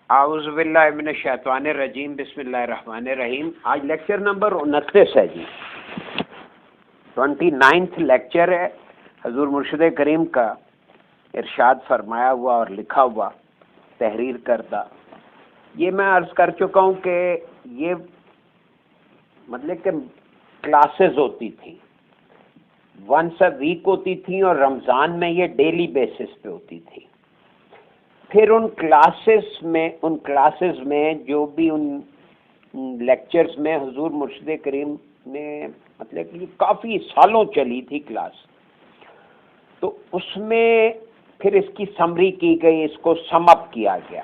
اعوذ باللہ من الشیطان الرجیم، بسم اللہ الرحمن الرحیم۔ آج لیکچر نمبر 29 ہے جی، 29 لیکچر ہے۔ حضور مرشد کریم کا ارشاد فرمایا ہوا اور لکھا ہوا، تحریر کردہ۔ یہ میں عرض کر چکا ہوں کہ یہ مطلب کہ کلاسز ہوتی تھیں، ونس اے ویک ہوتی تھیں، اور رمضان میں یہ ڈیلی بیسس پہ ہوتی تھی۔ پھر ان کلاسز میں جو بھی ان لیکچرز میں حضور مرشد کریم نے مطلب کہ کافی سالوں چلی تھی کلاس، تو اس میں پھر اس کی سمری کی گئی، اس کو سم اپ کیا گیا۔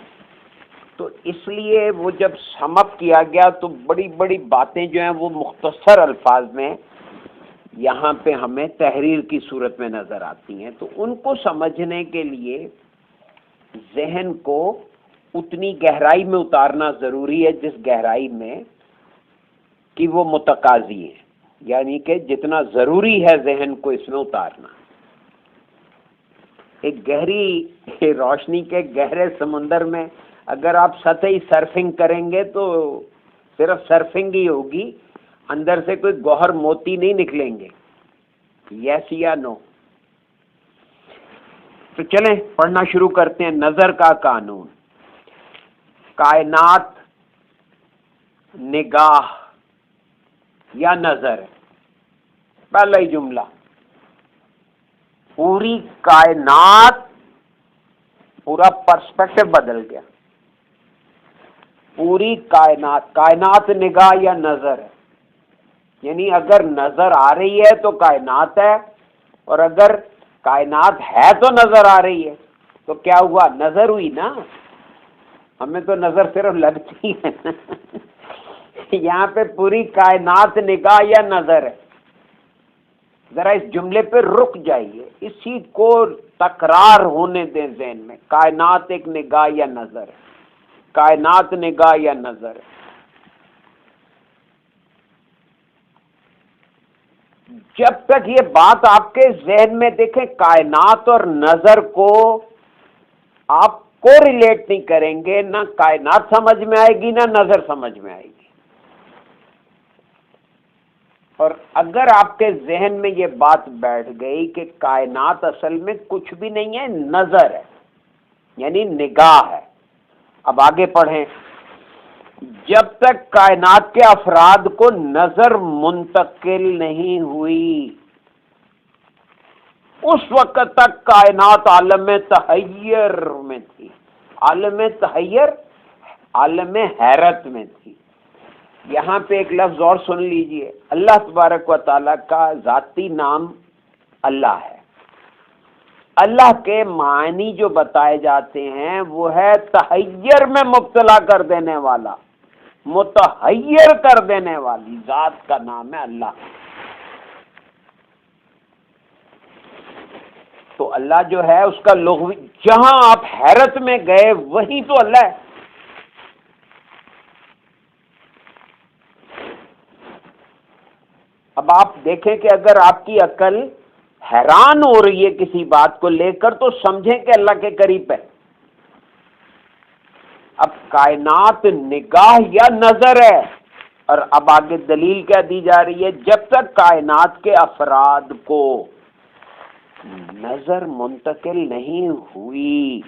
تو اس لیے وہ جب سم اپ کیا گیا تو بڑی بڑی باتیں جو ہیں وہ مختصر الفاظ میں یہاں پہ ہمیں تحریر کی صورت میں نظر آتی ہیں۔ تو ان کو سمجھنے کے لیے ذہن کو اتنی گہرائی میں اتارنا ضروری ہے جس گہرائی میں کہ وہ متقاضی ہے، یعنی کہ جتنا ضروری ہے ذہن کو اس میں اتارنا۔ ایک گہری روشنی کے گہرے سمندر میں اگر آپ سطحی سرفنگ کریں گے تو صرف سرفنگ ہی ہوگی، اندر سے کوئی گوہر موتی نہیں نکلیں گے۔ یس یا نو؟ تو چلیں پڑھنا شروع کرتے ہیں۔ نظر کا قانون۔ کائنات نگاہ یا نظر ہے، پہلا ہی جملہ۔ پوری کائنات، پورا پرسپیکٹو بدل گیا۔ پوری کائنات، کائنات نگاہ یا نظر ہے، یعنی اگر نظر آ رہی ہے تو کائنات ہے، اور اگر کائنات ہے تو نظر آ رہی ہے، تو کیا ہوا؟ نظر ہوئی نا۔ ہمیں تو نظر صرف لگتی ہے یہاں پہ پوری کائنات نگاہ یا نظر ہے۔ ذرا اس جملے پہ رک جائیے، اسی کو تکرار ہونے دیں ذہن میں۔ کائنات ایک نگاہ یا نظر ہے، کائنات نگاہ یا نظر ہے۔ جب تک یہ بات آپ کے ذہن میں، دیکھیں کائنات اور نظر کو آپ کو ریلیٹ نہیں کریں گے، نہ کائنات سمجھ میں آئے گی نہ نظر سمجھ میں آئے گی۔ اور اگر آپ کے ذہن میں یہ بات بیٹھ گئی کہ کائنات اصل میں کچھ بھی نہیں ہے، نظر ہے، یعنی نگاہ ہے۔ اب آگے پڑھیں۔ جب تک کائنات کے افراد کو نظر منتقل نہیں ہوئی، اس وقت تک کائنات عالم تحیر میں تھی۔ عالم تحیر، عالم حیرت میں تھی۔ یہاں پہ ایک لفظ اور سن لیجئے۔ اللہ تبارک و تعالیٰ کا ذاتی نام اللہ ہے۔ اللہ کے معنی جو بتائے جاتے ہیں وہ ہے تحیر میں مبتلا کر دینے والا، متحیر کر دینے والی ذات کا نام ہے اللہ۔ تو اللہ جو ہے اس کا لغوی، جہاں آپ حیرت میں گئے وہیں تو اللہ ہے۔ اب آپ دیکھیں کہ اگر آپ کی عقل حیران ہو رہی ہے کسی بات کو لے کر تو سمجھیں کہ اللہ کے قریب ہے۔ اب کائنات نگاہ یا نظر ہے، اور اب آگے دلیل کیا دی جا رہی ہے؟ جب تک کائنات کے افراد کو نظر منتقل نہیں ہوئی،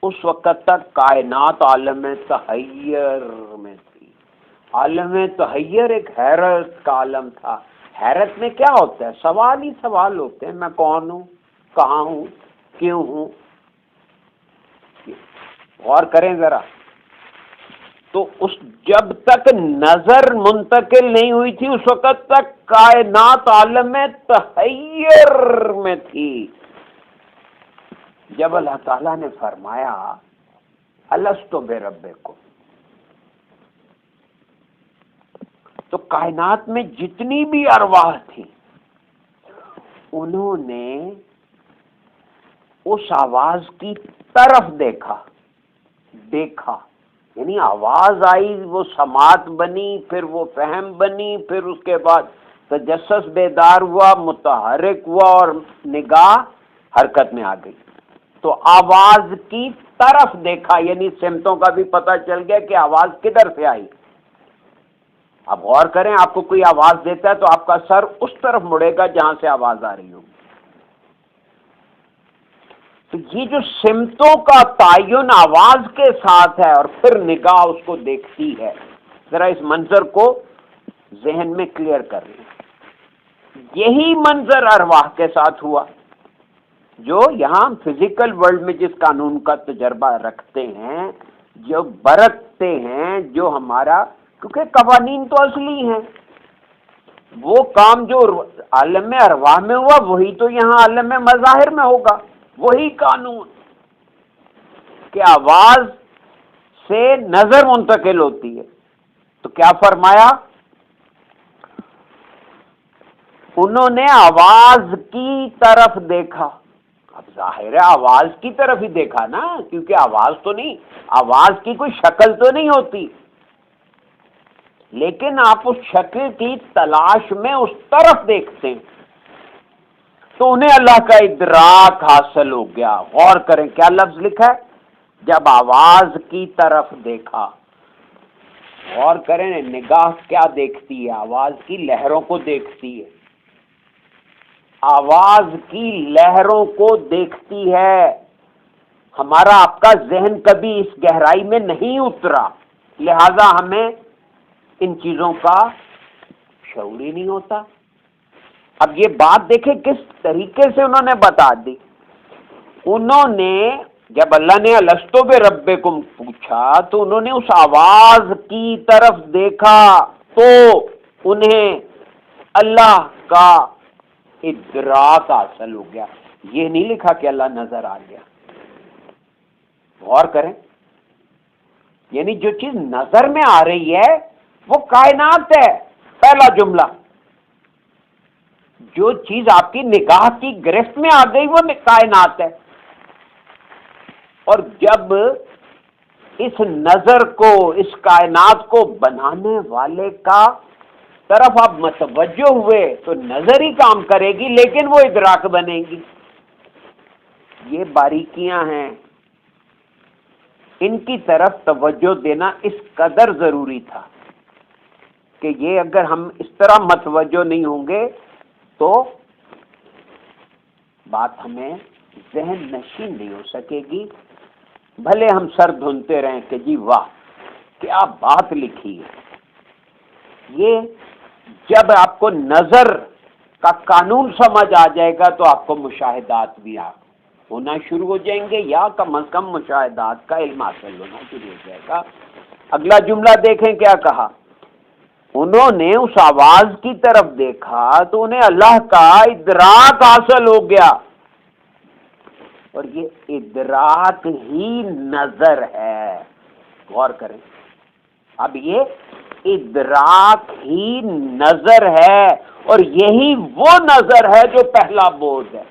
اس وقت تک کائنات عالم تحیر میں تھی۔ عالم تحیر ایک حیرت کا عالم تھا۔ حیرت میں کیا ہوتا ہے؟ سوال ہی سوال ہوتے ہیں۔ میں کون ہوں، کہاں ہوں، کیوں ہوں؟ غور کریں ذرا۔ تو اس جب تک نظر منتقل نہیں ہوئی تھی اس وقت تک کائنات عالم تحیر میں تھی۔ جب اللہ تعالیٰ نے فرمایا الست بربکم، تو کائنات میں جتنی بھی ارواح تھیں انہوں نے اس آواز کی طرف دیکھا، یعنی آواز آئی، وہ سماعت بنی، پھر وہ فہم بنی، پھر اس کے بعد تجسس بیدار ہوا، متحرک ہوا، اور نگاہ حرکت میں آ گئی۔ تو آواز کی طرف دیکھا، یعنی سمتوں کا بھی پتہ چل گیا کہ آواز کدھر سے آئی۔ اب غور کریں، آپ کو کوئی آواز دیتا ہے تو آپ کا سر اس طرف مڑے گا جہاں سے آواز آ رہی ہوگی۔ تو یہ جو سمتوں کا تعین آواز کے ساتھ ہے اور پھر نگاہ اس کو دیکھتی ہے، ذرا اس منظر کو ذہن میں کلیئر کر لیں۔ یہی منظر ارواح کے ساتھ ہوا، جو یہاں فزیکل ورلڈ میں جس قانون کا تجربہ رکھتے ہیں، جو برتتے ہیں، جو ہمارا، کیونکہ قوانین تو اصلی ہیں، وہ کام جو عالم ارواح میں ہوا وہی تو یہاں عالم مظاہر میں ہوگا، وہی قانون کہ آواز سے نظر منتقل ہوتی ہے۔ تو کیا فرمایا؟ انہوں نے آواز کی طرف دیکھا۔ اب ظاہر ہے آواز کی طرف ہی دیکھا نا، کیونکہ آواز تو نہیں، آواز کی کوئی شکل تو نہیں ہوتی، لیکن آپ اس شکل کی تلاش میں اس طرف دیکھتے ہیں، تو انہیں اللہ کا ادراک حاصل ہو گیا۔ غور کریں کیا لفظ لکھا ہے، جب آواز کی طرف دیکھا۔ غور کریں، نگاہ کیا دیکھتی ہے؟ آواز کی لہروں کو دیکھتی ہے، آواز کی لہروں کو دیکھتی ہے۔ ہمارا آپ کا ذہن کبھی اس گہرائی میں نہیں اترا، لہذا ہمیں ان چیزوں کا شعور ہی نہیں ہوتا۔ اب یہ بات دیکھیں کس طریقے سے انہوں نے بتا دی۔ انہوں نے جب اللہ نے الستو بربکم پوچھا تو انہوں نے اس آواز کی طرف دیکھا، تو انہیں اللہ کا ادراک حاصل ہو گیا۔ یہ نہیں لکھا کہ اللہ نظر آ گیا۔ غور کریں، یعنی جو چیز نظر میں آ رہی ہے وہ کائنات ہے، پہلا جملہ۔ جو چیز آپ کی نگاہ کی گرفت میں آ گئی وہ کائنات ہے۔ اور جب اس نظر کو، اس کائنات کو بنانے والے کا طرف آپ متوجہ ہوئے تو نظر ہی کام کرے گی، لیکن وہ ادراک بنے گی۔ یہ باریکیاں ہیں، ان کی طرف توجہ دینا اس قدر ضروری تھا کہ یہ اگر ہم اس طرح متوجہ نہیں ہوں گے تو بات ہمیں ذہن نشین نہیں ہو سکے گی۔ بھلے ہم سر دھنتے رہیں کہ جی واہ کیا بات لکھی ہے۔ یہ جب آپ کو نظر کا قانون سمجھ آ جائے گا تو آپ کو مشاہدات بھی ہونا شروع ہو جائیں گے، یا کم از کم مشاہدات کا علم حاصل ہونا شروع ہو جائے گا۔ اگلا جملہ دیکھیں کیا کہا۔ انہوں نے اس آواز کی طرف دیکھا تو انہیں اللہ کا ادراک حاصل ہو گیا، اور یہ ادراک ہی نظر ہے۔ غور کریں، اب یہ ادراک ہی نظر ہے، اور یہی وہ نظر ہے جو پہلا بوجھ ہے۔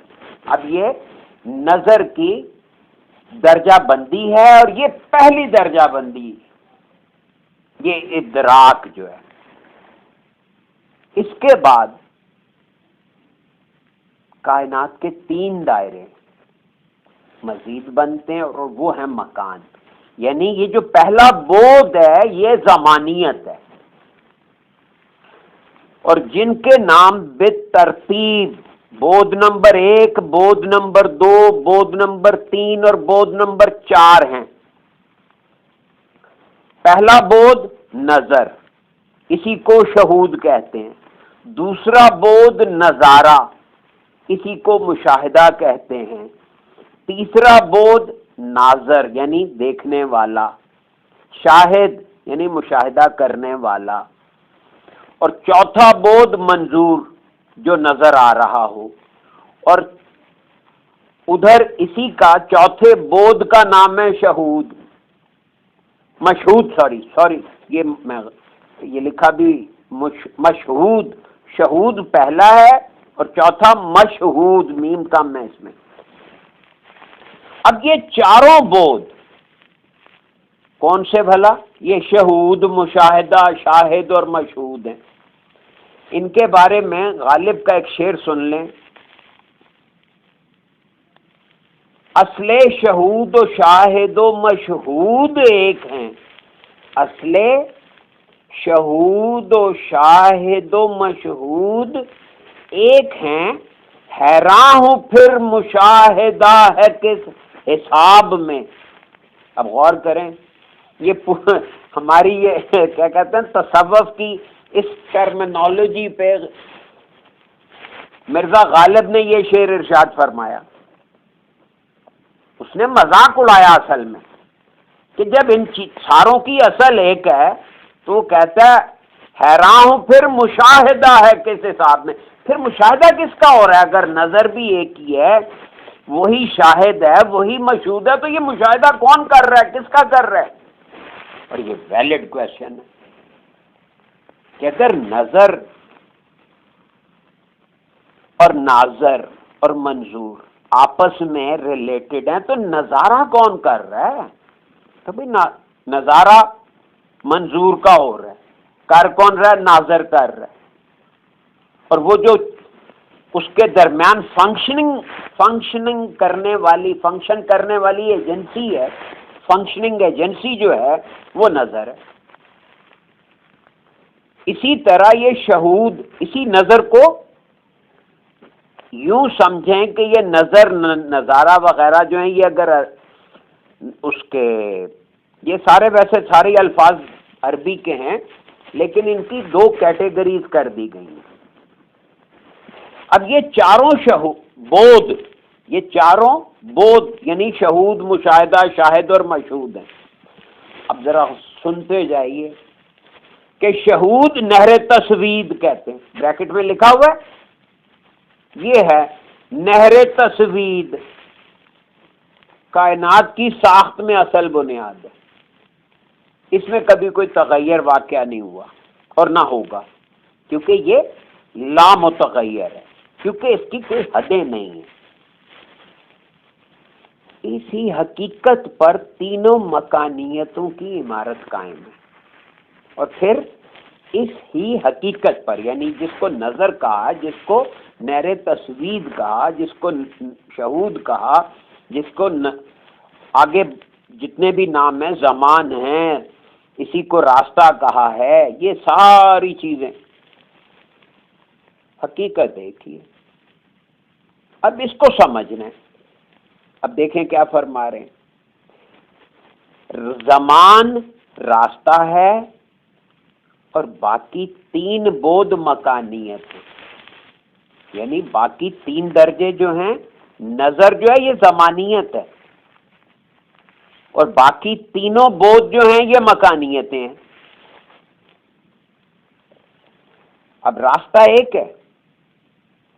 اب یہ نظر کی درجہ بندی ہے، اور یہ پہلی درجہ بندی، یہ ادراک جو ہے۔ اس کے بعد کائنات کے 3 دائرے مزید بنتے ہیں، اور وہ ہیں مکان، یعنی یہ جو پہلا بود ہے یہ زمانیت ہے، اور جن کے نام بالترتیب بود نمبر 1، بود نمبر 2، بود نمبر 3 اور بود نمبر 4 ہیں۔ پہلا بود نظر، اسی کو شہود کہتے ہیں۔ دوسرا بود نظارہ، اسی کو مشاہدہ کہتے ہیں۔ تیسرا بود ناظر یعنی دیکھنے والا، شاہد یعنی مشاہدہ کرنے والا، اور چوتھا بود منظور جو نظر آ رہا ہو، اور ادھر اسی کا چوتھے بود کا نام ہے شہود، مشہود، سوری یہ لکھا بھی مشہود، شہود پہلا ہے اور چوتھا مشہود، میم کم ہے اس میں۔ اب یہ چاروں بود کون سے بھلا؟ یہ شہود، مشاہدہ، شاہد اور مشہود ہیں۔ ان کے بارے میں غالب کا ایک شعر سن لیں۔ اصل شہود و شاہد و مشہود ایک ہیں، اصل شہود و شاہد و مشہود ایک ہیں، حیران ہوں پھر مشاہدہ ہے کس حساب میں۔ اب غور کریں، یہ ہماری یہ کیا کہتے ہیں تصوف کی اس ٹرمینالوجی پہ مرزا غالب نے یہ شعر ارشاد فرمایا، اس نے مذاق اڑایا اصل میں کہ جب ان ساروں کی اصل ایک ہے تو وہ کہتا ہے حیران ہوں پھر مشاہدہ ہے کس حساب میں۔ پھر مشاہدہ کس کا ہو رہا ہے؟ اگر نظر بھی ایک ہی ہے، وہی شاہد ہے، وہی مشہود ہے، تو یہ مشاہدہ کون کر رہا ہے، کس کا کر رہا ہے؟ اور یہ ویلڈ کویشچن ہے کہ اگر نظر اور ناظر اور منظور آپس میں ریلیٹڈ ہیں تو نظارہ کون کر رہا ہے؟ تو بھائی نظارہ منظور کا ہو رہا ہے، کر کون رہا ہے؟ ناظر کر رہا ہے، اور وہ جو اس کے درمیان فنکشن کرنے والی ایجنسی ہے، فنکشننگ ایجنسی جو ہے وہ نظر ہے۔ اسی طرح یہ شہود اسی نظر کو یوں سمجھیں کہ یہ نظر نظارہ وغیرہ جو ہیں یہ اگر اس کے یہ سارے ویسے سارے الفاظ عربی کے ہیں لیکن ان کی دو کیٹیگریز کر دی گئی ہیں۔ اب یہ چاروں بود یعنی شہود، مشاہدہ، شاہد اور مشہود ہیں۔ اب ذرا سنتے جائیے کہ شہود نہر تصوید کہتے ہیں، بریکٹ میں لکھا ہوا ہے یہ ہے نہر تصوید، کائنات کی ساخت میں اصل بنیاد ہے، اس میں کبھی کوئی تغیر واقعہ نہیں ہوا اور نہ ہوگا، کیونکہ یہ لامتغیر ہے، کیونکہ اس کی کوئی حدیں نہیں ہیں۔ اسی حقیقت پر تینوں مکانیتوں کی عمارت قائم ہے، اور پھر اس ہی حقیقت پر یعنی جس کو نظر کہا، جس کو نہر تصوید کہا، جس کو شہود کہا، جس کو آگے جتنے بھی نام ہیں، زمان ہیں، اسی کو راستہ کہا ہے، یہ ساری چیزیں حقیقت ایک ہی ہے۔ اب اس کو سمجھنا ہے، اب دیکھیں کیا فرما رہے ہیں۔ زمان راستہ ہے اور باقی تین بود مکانیت ہے، یعنی باقی تین درجے جو ہیں، نظر جو ہے یہ زمانیت ہے اور باقی تینوں بود جو ہیں یہ مکانیتیں ہیں۔ اب راستہ ایک ہے،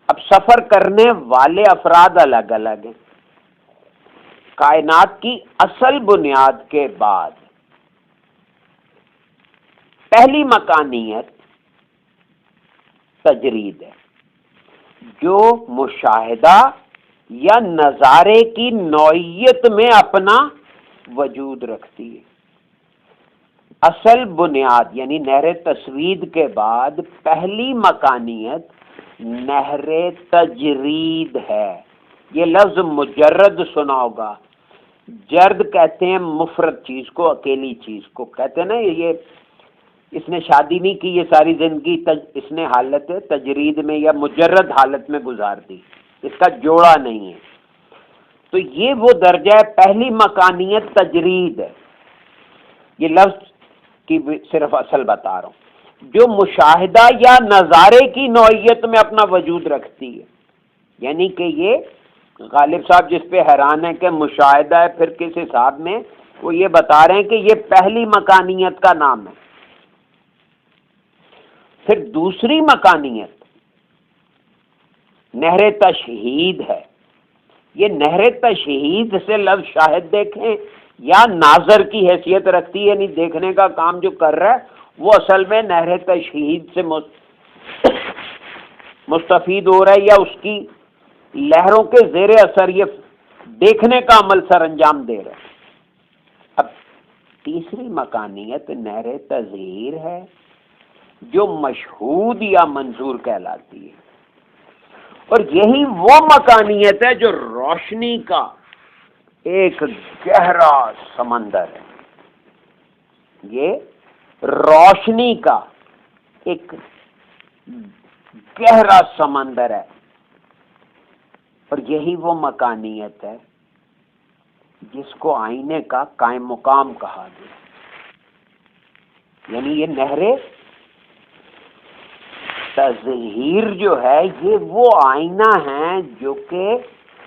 اب سفر کرنے والے افراد الگ الگ ہیں۔ کائنات کی اصل بنیاد کے بعد پہلی مکانیت تجرید ہے، جو مشاہدہ یا نظارے کی نوعیت میں اپنا وجود رکھتی ہے۔ اصل بنیاد یعنی نہر تصوید کے بعد پہلی مکانیت نہر تجرید ہے۔ یہ لفظ مجرد سنا ہوگا، جرد کہتے ہیں مفرد چیز کو، اکیلی چیز کو کہتے ہیں نا، یہ اس نے شادی نہیں کی، یہ ساری زندگی اس نے حالت تجرید میں یا مجرد حالت میں گزار دی، اس کا جوڑا نہیں ہے، تو یہ وہ درجہ ہے، پہلی مکانیت تجرید ہے۔ یہ لفظ کی صرف اصل بتا رہا ہوں، جو مشاہدہ یا نظارے کی نوعیت میں اپنا وجود رکھتی ہے، یعنی کہ یہ غالب صاحب جس پہ حیران ہے کہ مشاہدہ ہے پھر کس حساب میں، وہ یہ بتا رہے ہیں کہ یہ پہلی مکانیت کا نام ہے۔ پھر دوسری مکانیت نہر تشہید ہے۔ یہ نہر تشہید سے لفظ شاہد دیکھیں یا ناظر کی حیثیت رکھتی ہے، یعنی دیکھنے کا کام جو کر رہا ہے وہ اصل میں نہر تشہید سے مستفید ہو رہا ہے، یا اس کی لہروں کے زیر اثر یہ دیکھنے کا عمل سر انجام دے رہا ہے۔ اب تیسری مکانیت نہر تظہیر ہے، جو مشہود یا منظور کہلاتی ہے، اور یہی وہ مکانیت ہے جو روشنی کا ایک گہرا سمندر ہے، یہ روشنی کا ایک گہرا سمندر ہے، اور یہی وہ مکانیت ہے جس کو آئینے کا قائم مقام کہا گیا. یعنی یہ نہر تظہیر جو ہے یہ وہ آئینہ ہے جو کہ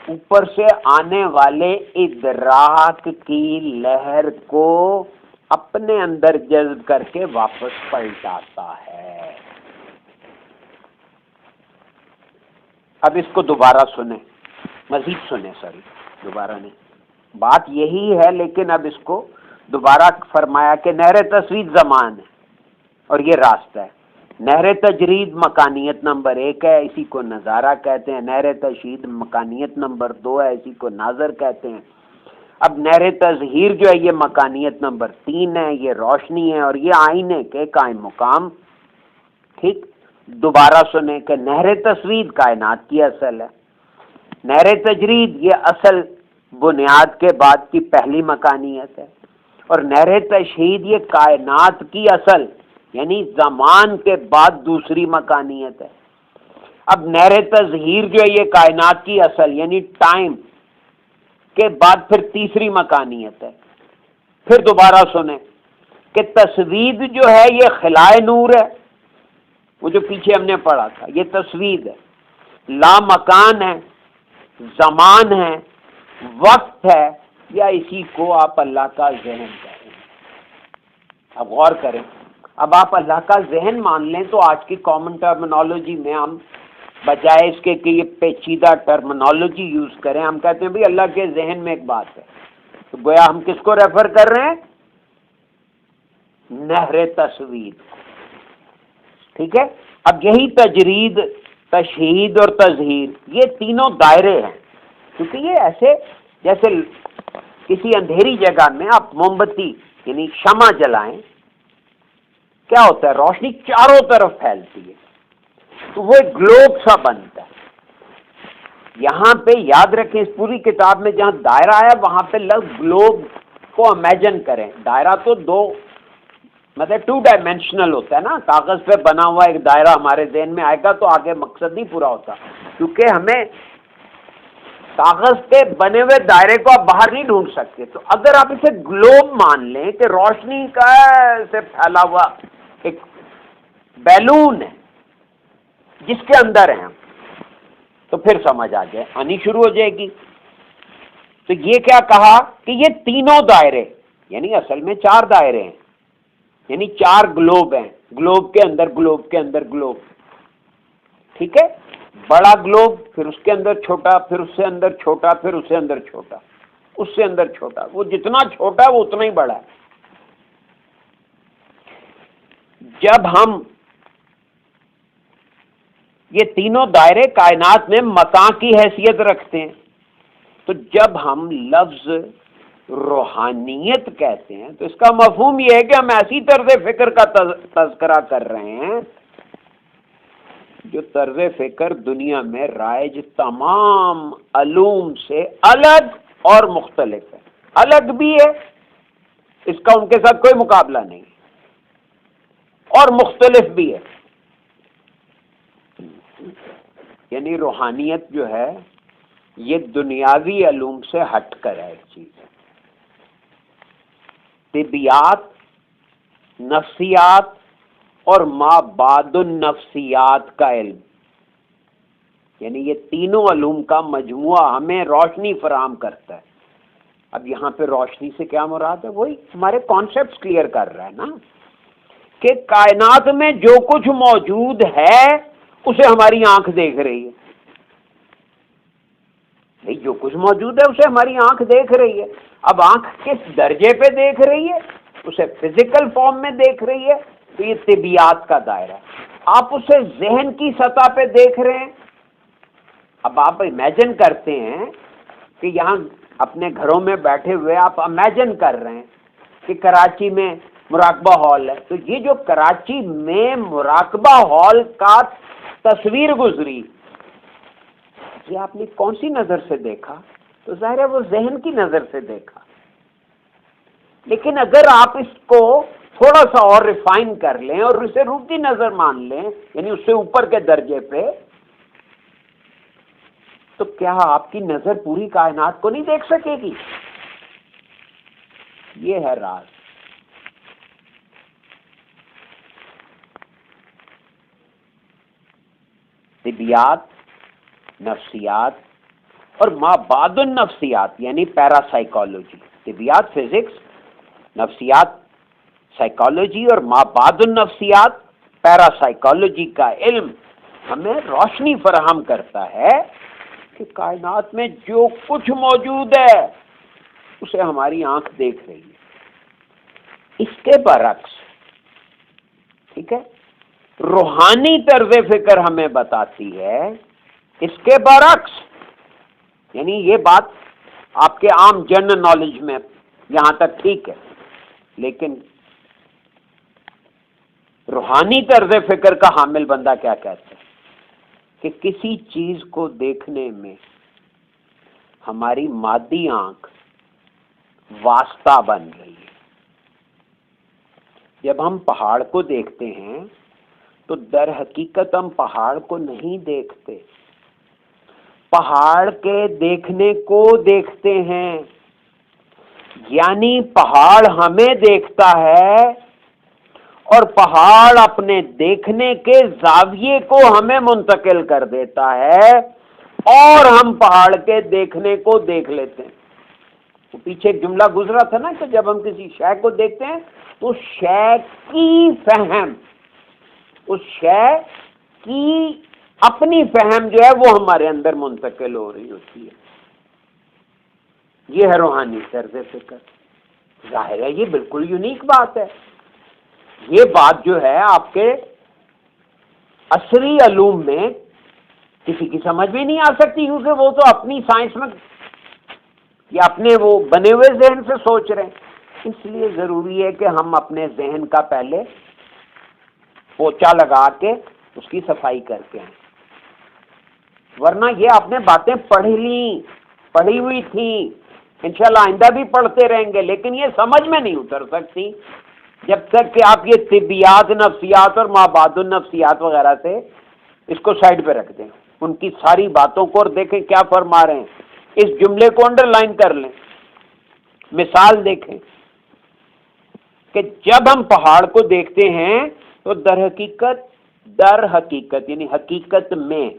اوپر سے آنے والے ادراک کی لہر کو اپنے اندر جذب کر کے واپس پلٹاتا ہے. اب اس کو دوبارہ سنیں، مزید سنیں، سوری دوبارہ نہیں، بات یہی ہے لیکن اب اس کو دوبارہ فرمایا کہ نہر تصویر زمان ہے اور یہ راستہ ہے. نہر تجرید مکانیت نمبر 1 ہے، اسی کو نظارہ کہتے ہیں. نہر تشہید مکانیت نمبر 2 ہے، اسی کو ناظر کہتے ہیں. اب نہر تظہیر جو ہے یہ مکانیت نمبر 3 ہے، یہ روشنی ہے اور یہ آئینے کے قائم مقام. ٹھیک، دوبارہ سنیں کہ نہر تصویر کائنات کی اصل ہے، نہر تجرید یہ اصل بنیاد کے بعد کی پہلی مکانیت ہے، اور نہر تشہید یہ کائنات کی اصل یعنی زمان کے بعد دوسری مکانیت ہے. اب نہر تظہیر جو ہے یہ کائنات کی اصل یعنی ٹائم کے بعد پھر تیسری مکانیت ہے. پھر دوبارہ سنیں کہ تصویر جو ہے یہ خلائے نور ہے، وہ جو پیچھے ہم نے پڑھا تھا، یہ تصویر ہے، لا مکان ہے، زمان ہے، وقت ہے، یا اسی کو آپ اللہ کا ذہن کہیں. اب غور کریں، اب آپ اللہ کا ذہن مان لیں تو آج کی کامن ٹرمنالوجی میں ہم بجائے اس کے کہ یہ پیچیدہ ٹرمنالوجی یوز کریں، ہم کہتے ہیں بھائی اللہ کے ذہن میں ایک بات ہے، تو گویا ہم کس کو ریفر کر رہے ہیں؟ نہر تصویر. ٹھیک ہے، اب یہی تجرید، تشہید اور تظہیر یہ تینوں دائرے ہیں، کیونکہ یہ ایسے جیسے کسی اندھیری جگہ میں آپ موم بتی یعنی شمع جلائیں، کیا ہوتا ہے؟ روشنی چاروں طرف پھیلتی ہے تو وہ ایک گلوب سا بنتا ہے. یہاں پہ یاد رکھیں اس پوری کتاب میں جہاں دائرہ آیا وہاں پہ لفظ گلوب کو امیجن کریں. دائرہ تو دو مطلب 2 ڈائمینشنل ہوتا ہے نا، کاغذ پہ بنا ہوا ایک دائرہ ہمارے ذہن میں آئے گا تو آگے مقصد نہیں پورا ہوتا، کیونکہ ہمیں کاغذ پہ بنے ہوئے دائرے کو آپ باہر نہیں ڈھونڈ سکتے. تو اگر آپ اسے گلوب مان لیں کہ روشنی کا سے پھیلا ہوا ایک بیلون ہے جس کے اندر ہیں ہم، تو پھر سمجھ آ جائے، آنی شروع ہو جائے گی. تو یہ کیا کہا کہ یہ تینوں دائرے یعنی اصل میں 4 دائرے ہیں، یعنی 4 گلوب ہیں، گلوب کے اندر گلوب کے اندر گلوب. ٹھیک ہے، بڑا گلوب، پھر اس کے اندر چھوٹا، پھر اس سے اندر چھوٹا، پھر اس سے اندر چھوٹا، اس سے اندر چھوٹا. وہ جتنا چھوٹا ہے وہ اتنا ہی بڑا ہے. جب ہم یہ تینوں دائرے کائنات میں مکان کی حیثیت رکھتے ہیں، تو جب ہم لفظ روحانیت کہتے ہیں تو اس کا مفہوم یہ ہے کہ ہم ایسی طرز فکر کا تذکرہ کر رہے ہیں جو طرز فکر دنیا میں رائج تمام علوم سے الگ اور مختلف ہے. الگ بھی ہے، اس کا ان کے ساتھ کوئی مقابلہ نہیں، اور مختلف بھی ہے. یعنی روحانیت جو ہے یہ دنیاوی علوم سے ہٹ کر ہے ایک چیز. طبیعات، نفسیات اور ما بعد النفسیات کا علم، یعنی یہ تینوں علوم کا مجموعہ ہمیں روشنی فراہم کرتا ہے. اب یہاں پہ روشنی سے کیا مراد ہے؟ وہی ہمارے کانسیپٹس کلیئر کر رہا ہے نا، کہ کائنات میں جو کچھ موجود ہے اسے ہماری آنکھ دیکھ رہی ہے. نہیں، جو کچھ موجود ہے اسے ہماری آنکھ دیکھ رہی ہے. اب آنکھ کس درجے پہ دیکھ رہی ہے؟ اسے فزیکل فارم میں دیکھ رہی ہے، تو یہ طبیعات کا دائرہ ہے. آپ اسے ذہن کی سطح پہ دیکھ رہے ہیں. اب آپ امیجن کرتے ہیں کہ یہاں اپنے گھروں میں بیٹھے ہوئے آپ امیجن کر رہے ہیں کہ کراچی میں مراقبہ ہال ہے، تو یہ جو کراچی میں مراقبہ ہال کا تصویر گزری، یہ آپ نے کون سی نظر سے دیکھا؟ تو ظاہر ہے وہ ذہن کی نظر سے دیکھا. لیکن اگر آپ اس کو تھوڑا سا اور ریفائن کر لیں اور اسے روحی نظر مان لیں، یعنی اس سے اوپر کے درجے پہ، تو کیا آپ کی نظر پوری کائنات کو نہیں دیکھ سکے گی؟ یہ ہے راز. طبیات، نفسیات اور ما بعد النفسیات یعنی پیرا سائیکالوجی. طبیات فزکس، نفسیات سائیکالوجی اور ما بعد النفسیات پیرا سائیکالوجی کا علم ہمیں روشنی فراہم کرتا ہے کہ کائنات میں جو کچھ موجود ہے اسے ہماری آنکھ دیکھ رہی ہے. اس کے برعکس، ٹھیک ہے، روحانی طرز فکر ہمیں بتاتی ہے اس کے برعکس، یعنی یہ بات آپ کے عام جنرل نالج میں یہاں تک ٹھیک ہے، لیکن روحانی طرز فکر کا حامل بندہ کیا کہتا ہے کہ کسی چیز کو دیکھنے میں ہماری مادی آنکھ واسطہ بن رہی ہے. جب ہم پہاڑ کو دیکھتے ہیں تو در حقیقت ہم پہاڑ کو نہیں دیکھتے، پہاڑ کے دیکھنے کو دیکھتے ہیں. یعنی پہاڑ ہمیں دیکھتا ہے اور پہاڑ اپنے دیکھنے کے زاویے کو ہمیں منتقل کر دیتا ہے اور ہم پہاڑ کے دیکھنے کو دیکھ لیتے ہیں. وہ پیچھے ایک جملہ گزرا تھا نا کہ جب ہم کسی شے کو دیکھتے ہیں تو شے کی فہم، اس شے کی اپنی فہم جو ہے وہ ہمارے اندر منتقل ہو رہی ہوتی ہے. یہ ہے روحانی طرز فکر. ظاہر ہے یہ بالکل یونیک بات ہے. یہ بات جو ہے آپ کے عصری علوم میں کسی کی سمجھ میں نہیں آ سکتی، کیونکہ وہ تو اپنی سائنس میں یا اپنے وہ بنے ہوئے ذہن سے سوچ رہے ہیں. اس لیے ضروری ہے کہ ہم اپنے ذہن کا پہلے پوچھا لگا کے اس کی صفائی کر کے آئیں، ورنہ یہ آپ نے باتیں پڑھی ہوئی تھیں، انشاءاللہ آئندہ بھی پڑھتے رہیں گے، لیکن یہ سمجھ میں نہیں اتر سکتی جب تک کہ آپ یہ طبیات، نفسیات اور ما بعد النفسیات وغیرہ سے اس کو سائڈ پہ رکھ دیں، ان کی ساری باتوں کو، اور دیکھیں کیا فرما رہے ہیں. اس جملے کو انڈر لائن کر لیں. مثال دیکھیں کہ جب ہم پہاڑ کو دیکھتے ہیں تو در حقیقت یعنی حقیقت میں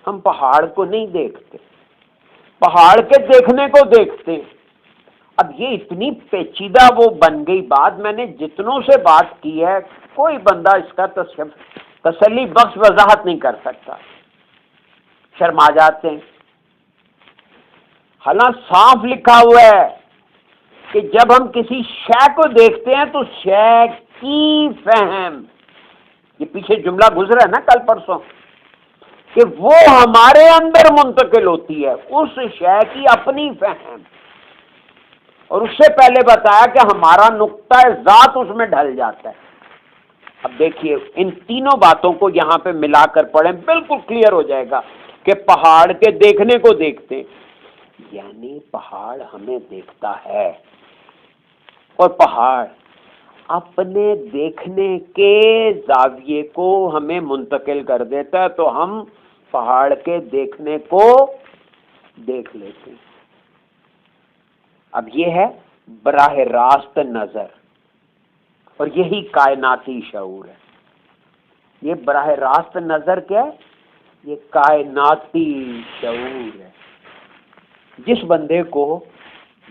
ہم پہاڑ کو نہیں دیکھتے، پہاڑ کے دیکھنے کو دیکھتے ہیں. اب یہ اتنی پیچیدہ وہ بن گئی بات، میں نے جتنوں سے بات کی ہے کوئی بندہ اس کا تسلی بخش وضاحت نہیں کر سکتا، شرما جاتے ہیں. حالانکہ صاف لکھا ہوا ہے کہ جب ہم کسی شے کو دیکھتے ہیں تو شے کی فہم، یہ پیچھے جملہ گزرا ہے نا کل پرسوں، کہ وہ ہمارے اندر منتقل ہوتی ہے، اس شے کی اپنی فہم. اور اس سے پہلے بتایا کہ ہمارا نقطہ ذات اس میں ڈھل جاتا ہے. اب دیکھیے ان تینوں باتوں کو یہاں پہ ملا کر پڑھیں، بالکل کلیئر ہو جائے گا کہ پہاڑ کے دیکھنے کو دیکھتے یعنی پہاڑ ہمیں دیکھتا ہے اور پہاڑ اپنے دیکھنے کے زاویے کو ہمیں منتقل کر دیتا ہے، تو ہم پہاڑ کے دیکھنے کو دیکھ لیتے ہیں. اب یہ ہے براہ راست نظر، اور یہی کائناتی شعور ہے. یہ براہ راست نظر کیا ہے؟ یہ کائناتی شعور ہے. جس بندے کو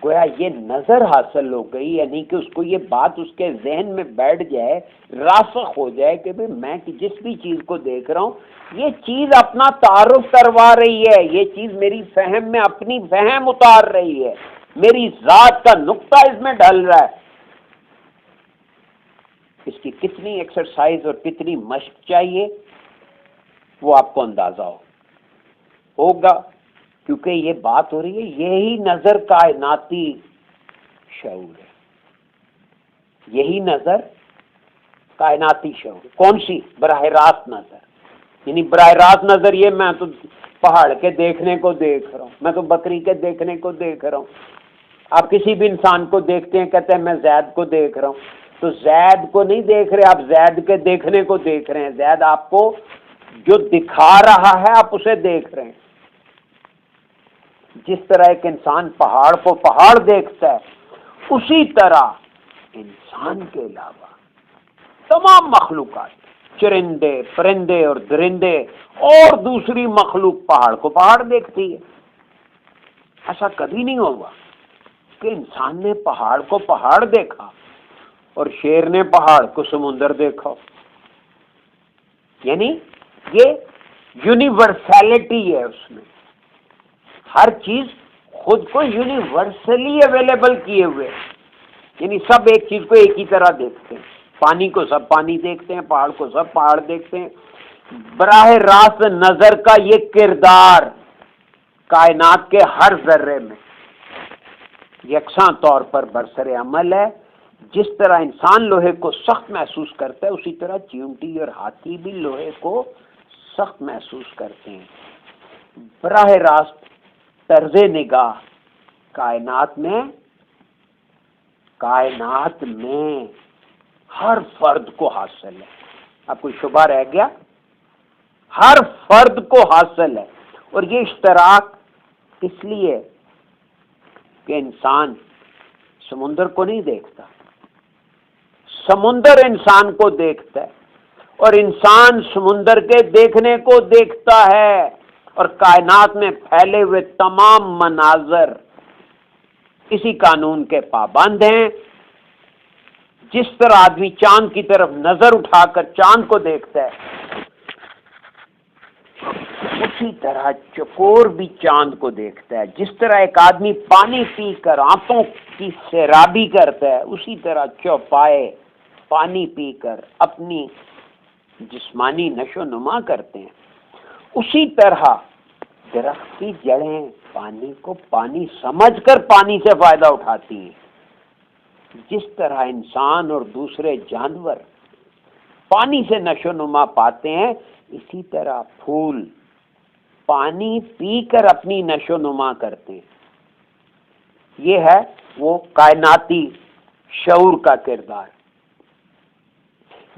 گویا یہ نظر حاصل ہو گئی، یعنی کہ اس کو یہ بات اس کے ذہن میں بیٹھ جائے، راسخ ہو جائے کہ بھئی میں جس بھی چیز کو دیکھ رہا ہوں یہ چیز اپنا تعارف کروا رہی ہے، یہ چیز میری فہم میں اپنی فہم اتار رہی ہے، میری ذات کا نقطہ اس میں ڈھل رہا ہے. اس کی کتنی ایکسرسائز اور کتنی مشق چاہیے وہ آپ کو اندازہ ہوگا، کیونکہ یہ بات ہو رہی ہے یہی نظر کائناتی شعور ہے. یہی نظر کائناتی شعور. کون سی؟ براہ راست نظر. یعنی براہ راست نظر یہ میں تو پہاڑ کے دیکھنے کو دیکھ رہا ہوں، میں تو بکری کے دیکھنے کو دیکھ رہا ہوں. آپ کسی بھی انسان کو دیکھتے ہیں، کہتے ہیں میں زید کو دیکھ رہا ہوں، تو زید کو نہیں دیکھ رہے آپ، زید کے دیکھنے کو دیکھ رہے ہیں. زید آپ کو جو دکھا رہا ہے آپ اسے دیکھ رہے ہیں. جس طرح ایک انسان پہاڑ کو پہاڑ دیکھتا ہے، اسی طرح انسان کے علاوہ تمام مخلوقات، چرندے پرندے اور درندے اور دوسری مخلوق پہاڑ کو پہاڑ دیکھتی ہے. ایسا کبھی نہیں ہوگا کہ انسان نے پہاڑ کو پہاڑ دیکھا اور شیر نے پہاڑ کو سمندر دیکھا. یعنی یہ یونیورسلٹی ہے، اس میں ہر چیز خود کو یونیورسلی اویلیبل کیے ہوئے، یعنی سب ایک چیز کو ایک ہی طرح دیکھتے ہیں. پانی کو سب پانی دیکھتے ہیں، پہاڑ کو سب پہاڑ دیکھتے ہیں. براہ راست نظر کا یہ کردار کائنات کے ہر ذرے میں یکساں طور پر برسر عمل ہے. جس طرح انسان لوہے کو سخت محسوس کرتا ہے، اسی طرح چیونٹی اور ہاتھی بھی لوہے کو سخت محسوس کرتے ہیں. براہ راست طرز نگاہ کائنات میں ہر فرد کو حاصل ہے. اب کوئی شبہ رہ گیا؟ ہر فرد کو حاصل ہے. اور یہ اشتراک اس لیے کہ انسان سمندر کو نہیں دیکھتا، سمندر انسان کو دیکھتا ہے، اور انسان سمندر کے دیکھنے کو دیکھتا ہے. اور کائنات میں پھیلے ہوئے تمام مناظر اسی قانون کے پابند ہیں. جس طرح آدمی چاند کی طرف نظر اٹھا کر چاند کو دیکھتا ہے، اسی طرح چکور بھی چاند کو دیکھتا ہے. جس طرح ایک آدمی پانی پی کر آنتوں کی سیرابی کرتا ہے، اسی طرح چوپائے پانی پی کر اپنی جسمانی نشو نما کرتے ہیں. اسی طرح درخت کی جڑیں پانی کو پانی سمجھ کر پانی سے فائدہ اٹھاتی ہیں. جس طرح انسان اور دوسرے جانور پانی سے نشو نما پاتے ہیں، اسی طرح پھول پانی پی کر اپنی نشو نما کرتے ہیں. یہ ہے وہ کائناتی شعور کا کردار.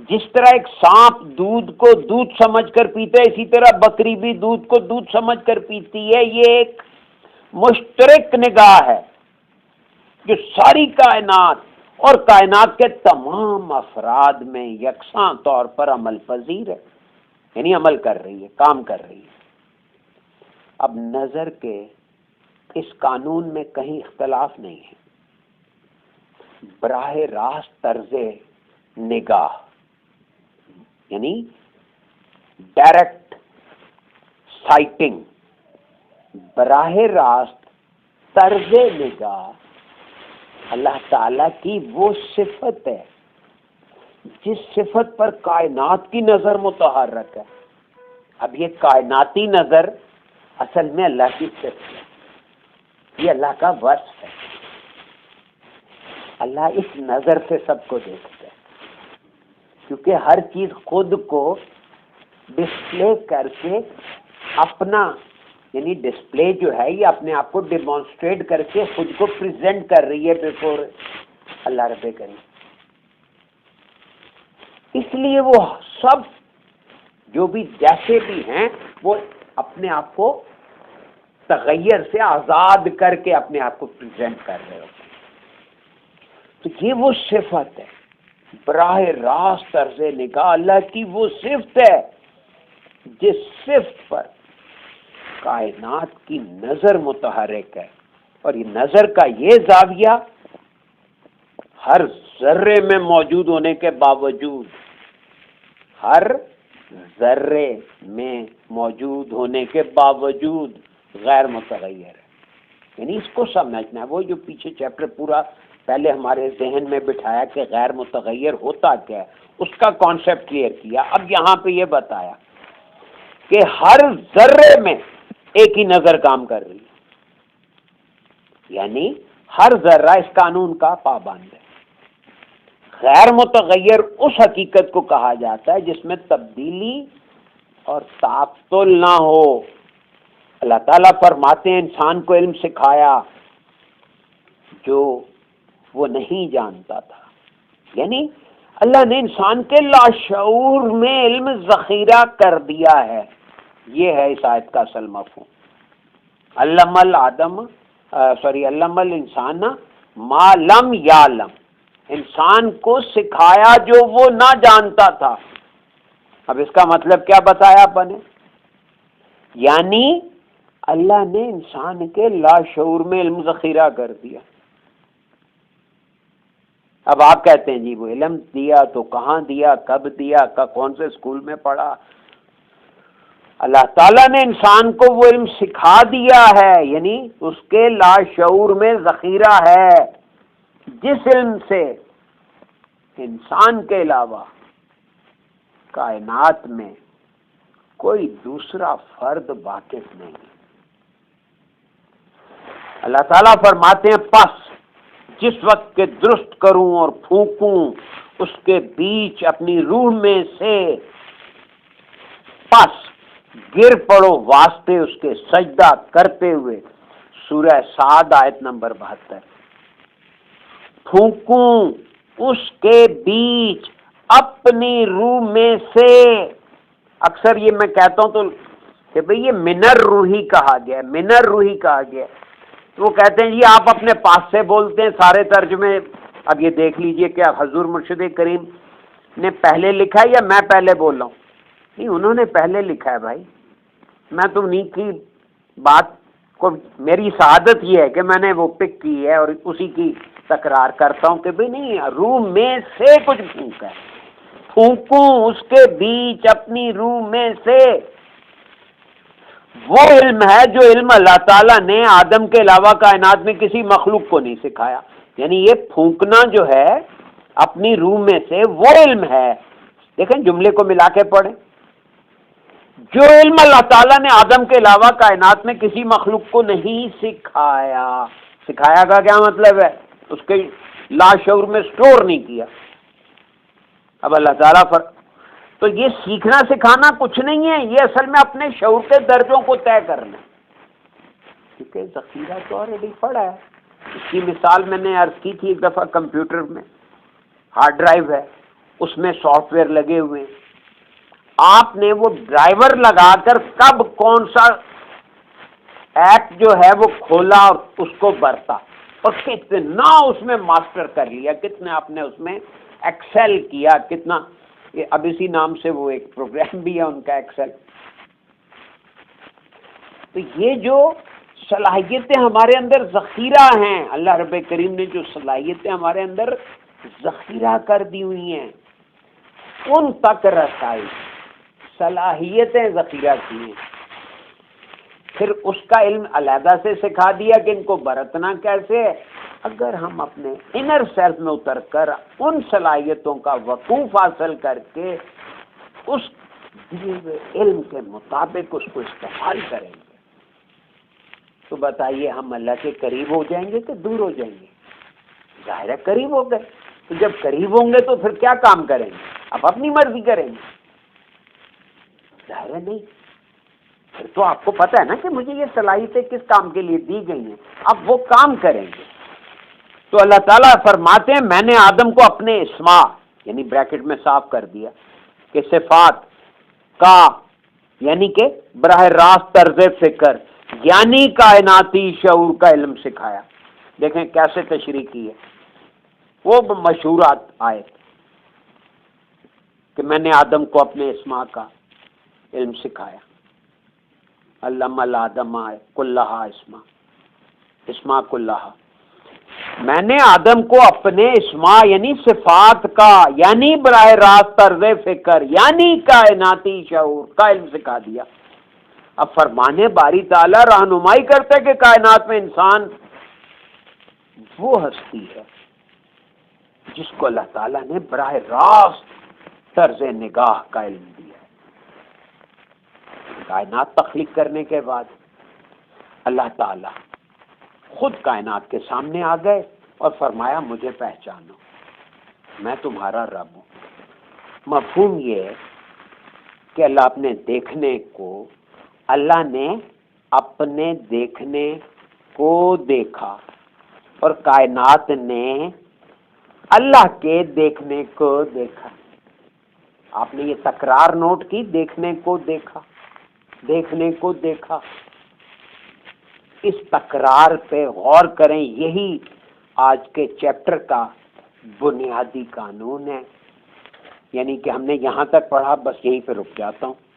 جس طرح ایک سانپ دودھ کو دودھ سمجھ کر پیتا ہے، اسی طرح بکری بھی دودھ کو دودھ سمجھ کر پیتی ہے. یہ ایک مشترک نگاہ ہے جو ساری کائنات اور کائنات کے تمام افراد میں یکساں طور پر عمل پذیر ہے، یعنی عمل کر رہی ہے، کام کر رہی ہے. اب نظر کے اس قانون میں کہیں اختلاف نہیں ہے. براہ راست طرز نگاہ یعنی ڈائریکٹ سائٹنگ، براہ راست طرز نگاہ اللہ تعالی کی وہ صفت ہے جس صفت پر کائنات کی نظر متحرک ہے. اب یہ کائناتی نظر اصل میں اللہ کی صفت ہے، یہ اللہ کا وصف ہے. اللہ اس نظر سے سب کو دیکھتا ہے، کیونکہ ہر چیز خود کو ڈسپلے کر کے اپنا یعنی ڈسپلے جو ہے یہ اپنے آپ کو ڈیمانسٹریٹ کر کے خود کو پریزنٹ کر رہی ہے بیفور اللہ رب کریم. اس لیے وہ سب جو بھی جیسے بھی ہیں وہ اپنے آپ کو تغیر سے آزاد کر کے اپنے آپ کو پریزنٹ کر رہے ہوتے ہیں. تو یہ وہ صفت ہے، براہ راست طرز نگاہ اللہ کی وہ صفت ہے جس صفت پر کائنات کی نظر متحرک ہے. اور یہ نظر کا یہ زاویہ ہر ذرے میں موجود ہونے کے باوجود، ہر ذرے میں موجود ہونے کے باوجود غیر متغیر ہے. یعنی اس کو سمجھنا ہے، وہ جو پیچھے چیپٹر پورا پہلے ہمارے ذہن میں بٹھایا کہ غیر متغیر ہوتا کیا ہے، اس کا کانسیپٹ کلیئر کیا. اب یہاں پہ یہ بتایا کہ ہر ذرے میں ایک ہی نظر کام کر رہی ہے، یعنی ہر ذرہ اس قانون کا پابند ہے. غیر متغیر اس حقیقت کو کہا جاتا ہے جس میں تبدیلی اور تعطل نہ ہو. اللہ تعالیٰ فرماتے ہیں انسان کو علم سکھایا جو وہ نہیں جانتا تھا، یعنی اللہ نے انسان کے لاشعور میں علم ذخیرہ کر دیا ہے. یہ ہے اس آیت کا اصل مفہوم. علم الانسان ما لم یعلم، انسان کو سکھایا جو وہ نہ جانتا تھا. اب اس کا مطلب کیا بتایا آپ نے؟ یعنی اللہ نے انسان کے لاشعور میں علم ذخیرہ کر دیا. اب آپ کہتے ہیں جی وہ علم دیا تو کہاں دیا، کب دیا، کون سے اسکول میں پڑھا؟ اللہ تعالیٰ نے انسان کو وہ علم سکھا دیا ہے، یعنی اس کے لاشعور میں ذخیرہ ہے، جس علم سے انسان کے علاوہ کائنات میں کوئی دوسرا فرد واقف نہیں. اللہ تعالیٰ فرماتے ہیں پس جس وقت کے درست کروں اور پھونکوں اس کے بیچ اپنی روح میں سے، پس گر پڑو واسطے اس کے سجدہ کرتے ہوئے. سورہ صاد آیت نمبر 72. پھونکوں اس کے بیچ اپنی روح میں سے. اکثر یہ میں کہتا ہوں تو کہ بھئی یہ منر روحی کہا گیا، منر روحی کہا گیا. تو وہ کہتے ہیں جی آپ اپنے پاس سے بولتے ہیں سارے ترجمے. اب یہ دیکھ لیجئے کہ حضور مرشد کریم نے پہلے لکھا ہے یا میں پہلے بول رہا ہوں؟ نہیں، انہوں نے پہلے لکھا ہے بھائی. میں تو انہیں کی بات کو، میری سعادت یہ ہے کہ میں نے وہ پک کی ہے اور اسی کی تکرار کرتا ہوں کہ بھئی نہیں، روح میں سے کچھ پھونکا ہے. پھونکوں اس کے بیچ اپنی روح میں سے. وہ علم ہے جو علم اللہ تعالیٰ نے آدم کے علاوہ کائنات میں کسی مخلوق کو نہیں سکھایا. یعنی یہ پھونکنا جو ہے اپنی روح میں سے وہ علم ہے. دیکھیں جملے کو ملا کے پڑھیں. جو علم اللہ تعالیٰ نے آدم کے علاوہ کائنات میں کسی مخلوق کو نہیں سکھایا. سکھایا کا کیا مطلب ہے؟ اس کے لاشعور میں سٹور نہیں کیا. اب اللہ تعالیٰ تو یہ سیکھنا سکھانا کچھ نہیں ہے، یہ اصل میں اپنے شعور کے درجوں کو طے کرنا، کیونکہ ذخیرہ تو آلریڈی پڑا ہے. اس کی مثال میں نے عرض کی تھی ایک دفعہ. کمپیوٹر میں ہارڈ ڈرائیو ہے، اس میں سافٹ ویئر لگے ہوئے ہیں. آپ نے وہ ڈرائیور لگا کر کب کون سا ایپ جو ہے وہ کھولا اور اس کو برتا، اور کتنا اس میں ماسٹر کر لیا، کتنے آپ نے اس میں ایکسل کیا، کتنا. اب اسی نام سے وہ ایک پروگرام بھی ہے ان کا، ایکسل. تو یہ جو صلاحیتیں ہمارے اندر ذخیرہ ہیں، اللہ رب کریم نے جو صلاحیتیں ہمارے اندر ذخیرہ کر دی ہوئی ہیں، ان تک رسائی صلاحیتیں ذخیرہ کی ہیں. پھر اس کا علم علیحدہ سے سکھا دیا کہ ان کو برتنا کیسے ہے. اگر ہم اپنے انر سیلف میں اتر کر ان صلاحیتوں کا وقوف حاصل کر کے اس دیے ہوئے علم کے مطابق اس کو استعمال کریں گے تو بتائیے ہم اللہ کے قریب ہو جائیں گے کہ دور ہو جائیں گے؟ ظاہر ہے قریب ہو گئے. تو جب قریب ہوں گے تو پھر کیا کام کریں گے؟ اب اپنی مرضی کریں گے؟ ظاہر ہے نہیں. پھر تو آپ کو پتہ ہے نا کہ مجھے یہ صلاحیتیں کس کام کے لیے دی گئی ہیں، اب وہ کام کریں گے. تو اللہ تعالیٰ فرماتے ہیں میں نے آدم کو اپنے اسماء، یعنی بریکٹ میں صاف کر دیا کہ صفات کا، یعنی کہ براہ راست طرز فکر، یعنی کائناتی شعور کا علم سکھایا. دیکھیں کیسے تشریح کی ہے وہ مشہورات آئے کہ میں نے آدم کو اپنے اسماء کا علم سکھایا. علم الآدم کلہا اسماء کلہا. میں نے آدم کو اپنے اسماء یعنی صفات کا، یعنی براہ راست طرز فکر، یعنی کائناتی شعور کا علم سکھا دیا. اب فرمانے باری تعالیٰ رہنمائی کرتے کہ کائنات میں انسان وہ ہستی ہے جس کو اللہ تعالیٰ نے براہ راست طرز نگاہ کا علم دیا ہے. کائنات تخلیق کرنے کے بعد اللہ تعالیٰ خود کائنات کے سامنے آ گئے اور فرمایا مجھے پہچانو، میں تمہارا رب ہوں. مفہوم یہ ہے کہ اللہ اپنے دیکھنے کو اللہ نے اپنے دیکھنے کو دیکھا اور کائنات نے اللہ کے دیکھنے کو دیکھا۔ آپ نے یہ تکرار نوٹ کی، دیکھنے کو دیکھا، دیکھنے کو دیکھا۔ اس تکرار پہ غور کریں، یہی آج کے چیپٹر کا بنیادی قانون ہے۔ یعنی کہ ہم نے یہاں تک پڑھا، بس یہیں پہ رک جاتا ہوں۔